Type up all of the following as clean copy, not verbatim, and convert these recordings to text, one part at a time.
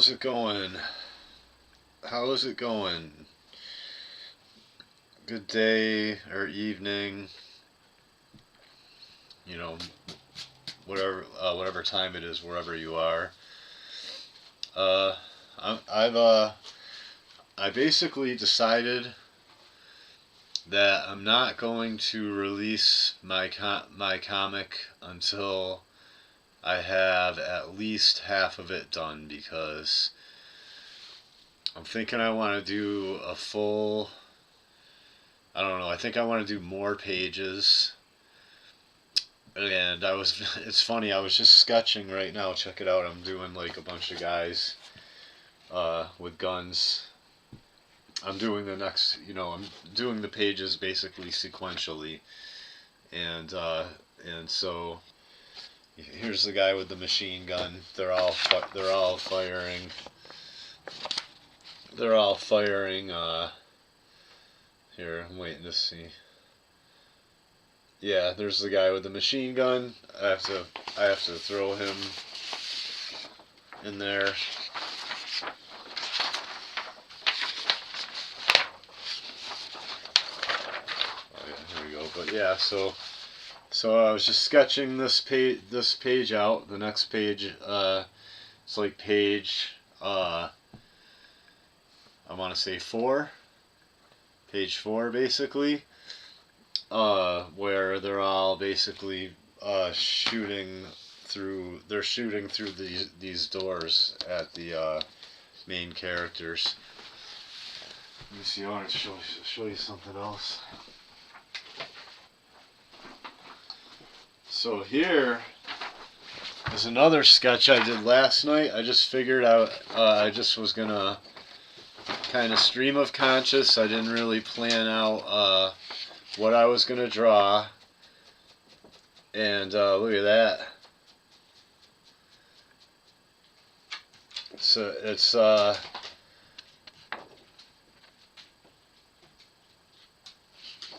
How's it going? How is it going? Good day or evening, you know, whatever time it is, wherever you are. Uh, I basically decided that I'm not going to release my comic until I have at least half of it done, because I'm thinking I want to do a full. I don't know. I think I want to do more pages. And it's funny, I was just sketching right now. Check it out. I'm doing like a bunch of guys with guns. I'm doing I'm doing the pages basically sequentially. And, and so here's the guy with the machine gun. They're all firing. They're all firing, here, I'm waiting to see. Yeah, there's the guy with the machine gun. I have to throw him in there. Oh yeah, here we go. But yeah, so I was just sketching this page out. The next page, it's like page I want to say 4, page 4 basically, where they're all basically shooting through. They're shooting through these doors at the main characters. Let me see. I want to show you something else. So here is another sketch I did last night. I just figured out. I just was gonna kind of stream of conscious. I didn't really plan out what I was gonna draw. And look at that. So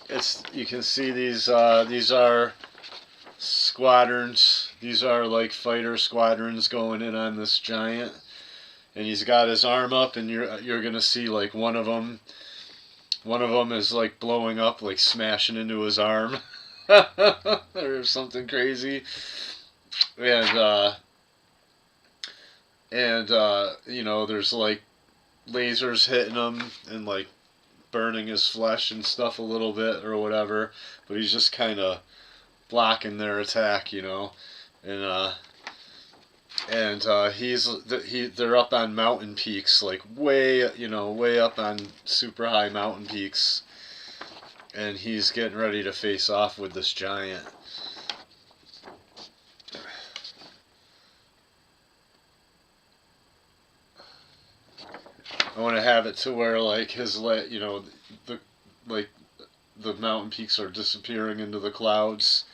it's you can see these are squadrons. These are like fighter squadrons going in on this giant, and he's got his arm up, and you're gonna see like one of them is like blowing up, like smashing into his arm or something crazy. And there's like lasers hitting him and like burning his flesh and stuff a little bit or whatever, but he's just kind of blocking their attack, and they're up on mountain peaks, like way up on super high mountain peaks, and he's getting ready to face off with this giant. I want to have it to where like the like the mountain peaks are disappearing into the clouds,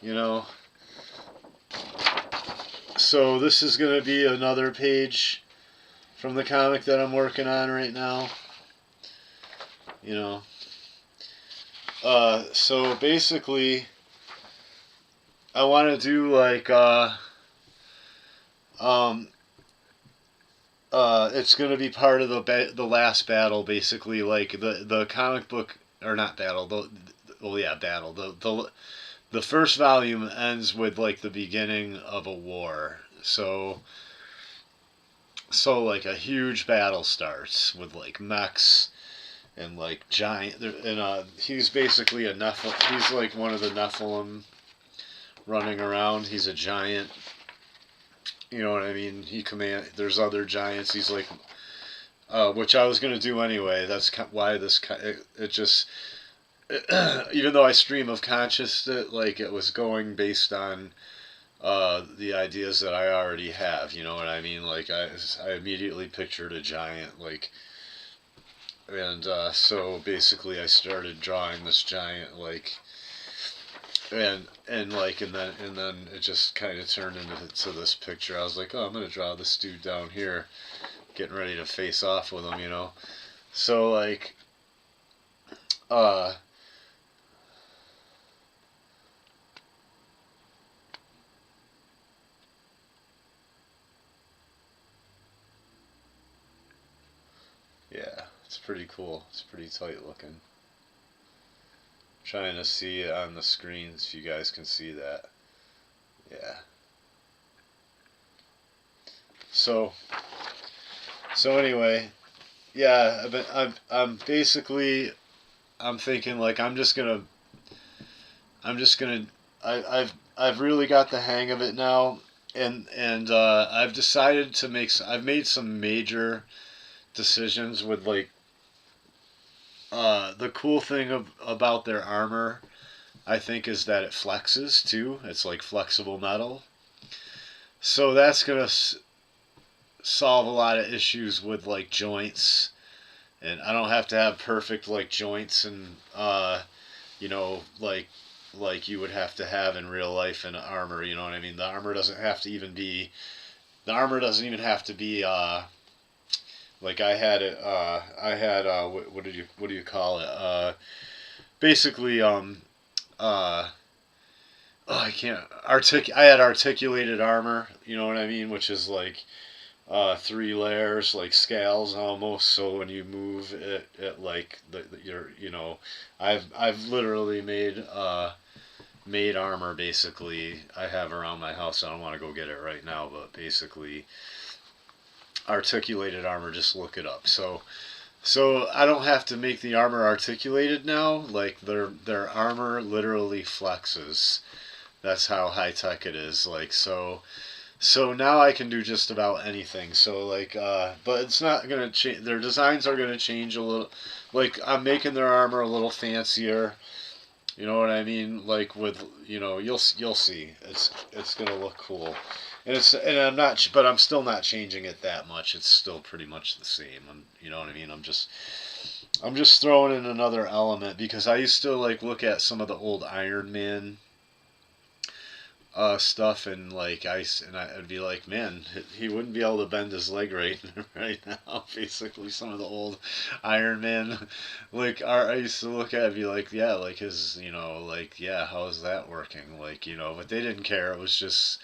you know. So this is going to be another page from the comic that I'm working on right now. So basically, I want to do like it's going to be part of the last battle, basically, like the comic book, or not battle, battle. The first volume ends with like the beginning of a war. So like a huge battle starts with like mechs and like giant, and he's basically a Nephilim. He's like one of the Nephilim running around. He's a giant. You know what I mean? There's other giants. He's like, which I was gonna do anyway. That's why it just, even though I stream of conscious it, like it was going based on the ideas that I already have. You know what I mean? Like I immediately pictured a giant, like, and so basically I started drawing this giant, like. And like and then it just kind of turned into this picture. I was like, oh, I'm gonna draw this dude down here, getting ready to face off with him, So like, uh, pretty cool. It's pretty tight looking. Trying to see it on the screens if you guys can see that. Yeah. So anyway, yeah, I'm basically, I'm thinking like I've really got the hang of it now, and I've decided to I've made some major decisions with like the cool thing about their armor, I think, is that it flexes too. It's like flexible metal. So that's going to solve a lot of issues with like joints. And I don't have to have perfect like joints and you know, like you would have to have in real life in armor, you know what I mean? The armor doesn't have to even be like I had it what do you call it? Basically I can't I had articulated armor, you know what I mean, which is like 3 layers, like scales almost. So when you move it like you're, you know, I've literally made armor basically. I have around my house. I don't want to go get it right now, but basically articulated armor. Just look it up. So I don't have to make the armor articulated now. Like their armor literally flexes. That's how high tech it is. Like so now I can do just about anything. So like but it's not gonna change. Their designs are gonna change a little. Like I'm making their armor a little fancier. You know what I mean? Like with, you know, you'll see. It's gonna look cool. And I'm still not changing it that much. It's still pretty much the same. You know what I mean? I'm just throwing in another element because I used to like look at some of the old Iron Man stuff, and like I'd be like, man, he wouldn't be able to bend his leg right now. Basically, some of the old Iron Man, like I used to look at it and be like, yeah, like his, you know, like yeah, how is that working? Like, you know, but they didn't care. It was just,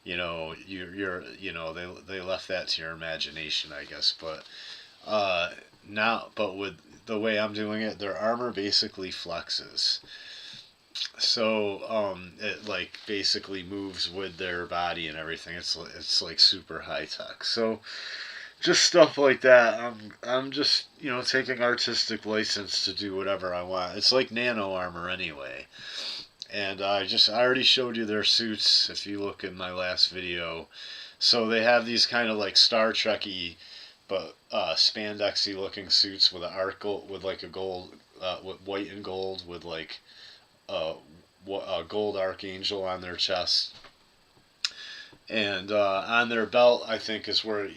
you know, you're you know, they left that to your imagination, I guess. But but with the way I'm doing it, their armor basically flexes. So it like basically moves with their body and everything. It's like super high tech. So just stuff like that. I'm just, you know, taking artistic license to do whatever I want. It's like nano armor anyway. And I already showed you their suits if you look in my last video. So they have these kind of like Star Trek-y but spandexy looking suits with with like a gold with white and gold with like a gold archangel on their chest, and on their belt I think is where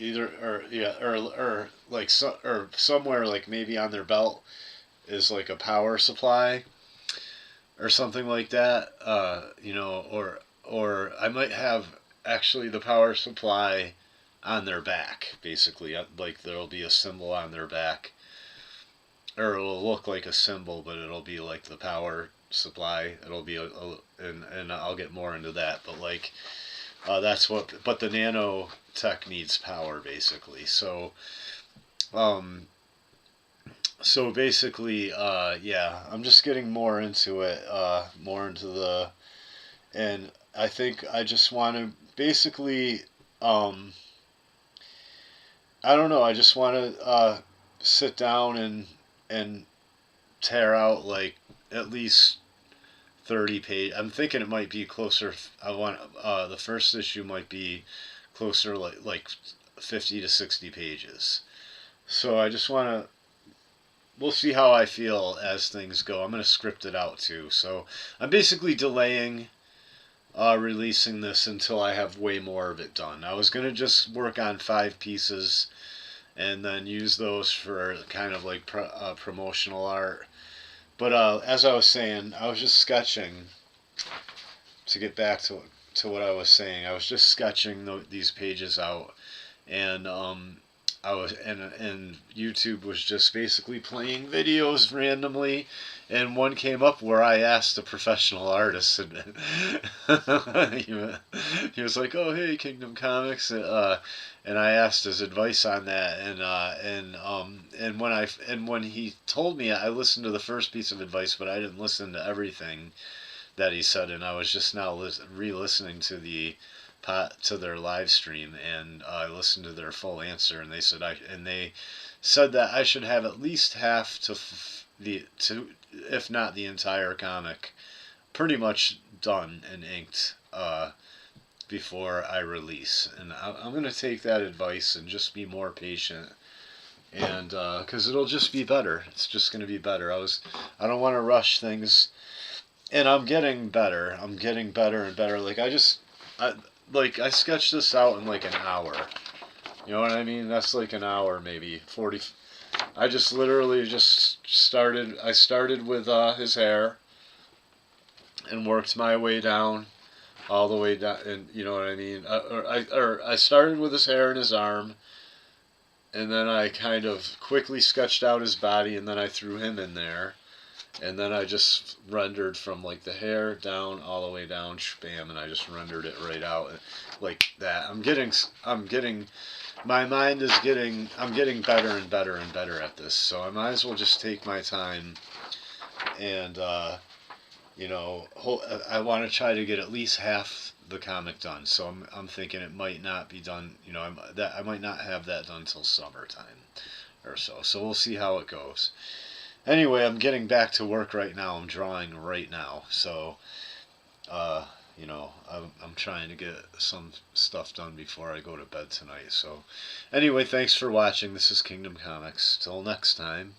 or like or somewhere like maybe on their belt is like a power supply or something like that. You know, or I might have actually the power supply on their back, basically. Like there'll be a symbol on their back, or it'll look like a symbol, but it'll be like the power supply. It'll be and I'll get more into that, but like that's what. But the nanotech needs power, basically. So basically, yeah, I'm just getting more into it, more into the, and I think I just want to basically, I don't know, I just want to sit down and tear out like at least 30 page. I'm thinking it might be closer. I want the first issue might be closer like 50 to 60 pages. So I just want to. We'll see how I feel as things go. I'm going to script it out too. So I'm basically delaying releasing this until I have way more of it done. I was going to just work on 5 pieces and then use those for kind of like promotional art. But as I was saying, I was just sketching. To get back to what I was saying, I was just sketching these pages out, and I was and YouTube was just basically playing videos randomly, and one came up where I asked a professional artist, and he was like, "Oh, hey, Kingdom Comics," and I asked his advice on that, and when he told me, I listened to the first piece of advice, but I didn't listen to everything that he said, and I was just now re-listening to their live stream, and I listened to their full answer, and they said that I should have at least half if not the entire comic, pretty much done and inked before I release, and I'm gonna take that advice and just be more patient, and because it'll just be better. It's just gonna be better. I don't want to rush things, and I'm getting better. I'm getting better and better. I sketched this out in like an hour. You know what I mean? That's like an hour, maybe 40. I just literally just started. I started with his hair and worked my way down, all the way down, and you know what I mean. I started with his hair and his arm, and then I kind of quickly sketched out his body, and then I threw him in there, and then I just rendered from like the hair down all the way down, bam, and I just rendered it right out like that. My mind is getting, I'm getting better and better and better at this, so I might as well just take my time, and I want to try to get at least half the comic done. So I'm thinking it might not be done. I might not have that done till summertime or so. So we'll see how it goes. Anyway, I'm getting back to work right now. I'm drawing right now. So, I'm trying to get some stuff done before I go to bed tonight. So, anyway, thanks for watching. This is Kingdom Comics. Till next time.